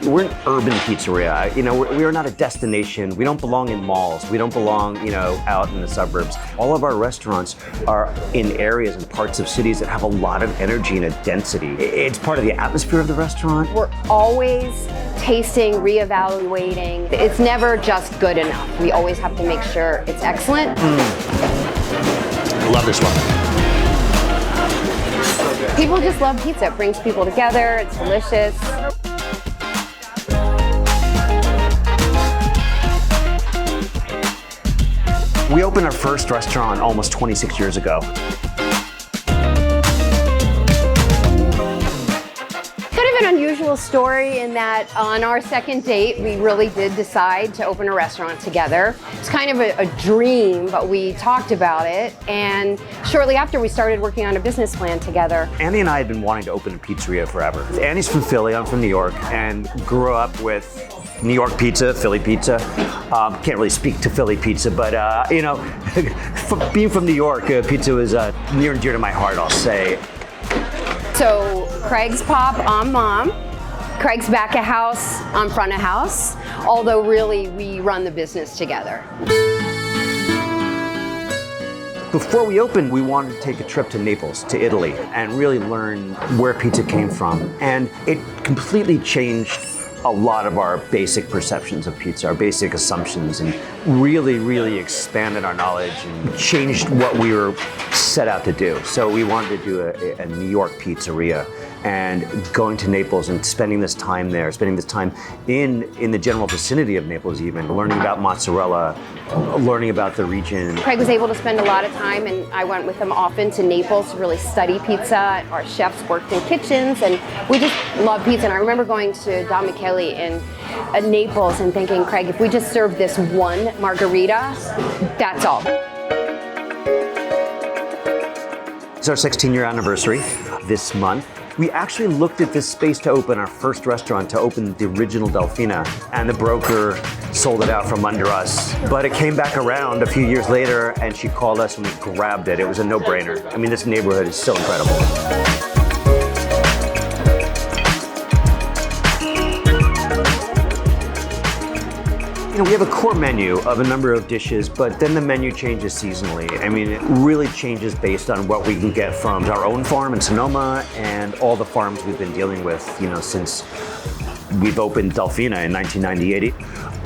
We're an urban pizzeria. We are not a destination. We don't belong in malls. We don't belong, out in the suburbs. All of our restaurants are in areas and parts of cities that have a lot of energy and a density. It's part of the atmosphere of the restaurant. We're always tasting, reevaluating. It's never just good enough. We always have to make sure it's excellent. Love this one. People just love pizza. It brings people together. It's delicious. We opened our first restaurant almost 26 years ago. Kind of an unusual story in that on our second date, we really did decide to open a restaurant together. It's kind of a dream, but we talked about it. And shortly after, we started working on a business plan together. Annie and I had been wanting to open a pizzeria forever. Annie's from Philly, I'm from New York, and grew up with New York pizza, Philly pizza. Can't really speak to Philly pizza, but being from New York, pizza was near and dear to my heart, I'll say. So Craig's pop, I'm mom. Craig's back of house, I'm front of house. Although really, we run the business together. Before we opened, we wanted to take a trip to Naples, to Italy, and really learn where pizza came from. And it completely changed a lot of our basic perceptions of pizza, our basic assumptions, and really expanded our knowledge and changed what we were set out to do. So we wanted to do a New York pizzeria, and going to Naples and spending this time there, spending this time in the general vicinity of Naples even, learning about mozzarella, learning about the region. Craig was able to spend a lot of time, and I went with him often to Naples to really study pizza. Our chefs worked in kitchens, and we just love pizza. And I remember going to Don Michele in Naples and thinking, Craig, if we just serve this one margarita, that's all. It's our 16-year anniversary this month. We actually looked at this space to open our first restaurant, to open the original Delfina, and the broker sold it out from under us. But it came back around a few years later, and she called us and we grabbed it. It was a no-brainer. I mean, this neighborhood is so incredible. We have a core menu of a number of dishes, but then the menu changes seasonally. I mean, it really changes based on what we can get from our own farm in Sonoma and all the farms we've been dealing with, since we've opened Delfina in 1998.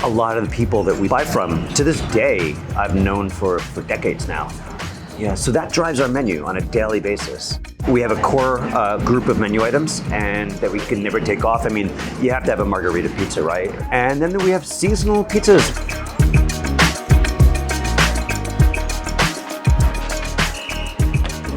A lot of the people that we buy from, to this day, I've known for decades now. Yeah, so that drives our menu on a daily basis. We have a core group of menu items and that we can never take off. I mean, you have to have a margarita pizza, right? And then we have seasonal pizzas.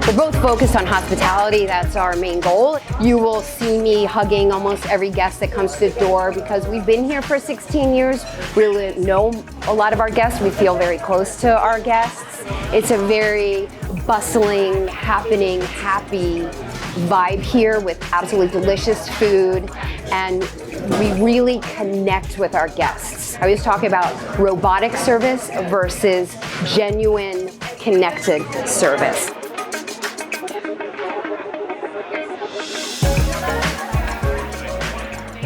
We're both focused on hospitality. That's our main goal. You will see me hugging almost every guest that comes to the door because we've been here for 16 years. We really know a lot of our guests. We feel very close to our guests. It's a very bustling, happening, happy vibe here with absolutely delicious food, and we really connect with our guests. I always talk about robotic service versus genuine, connected service.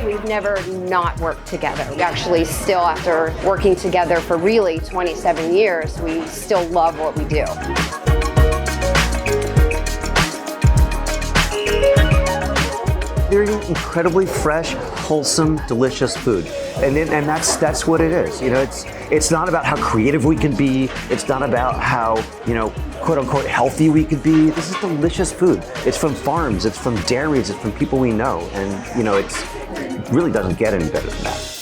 We've never not worked together. We actually still, after working together for really 27 years, we still love what we do. They're incredibly fresh, wholesome, delicious food. And that's what it is. It's not about how creative we can be. It's not about how, quote unquote, healthy we could be. This is delicious food. It's from farms, it's from dairies, it's from people we know. And, it really doesn't get any better than that.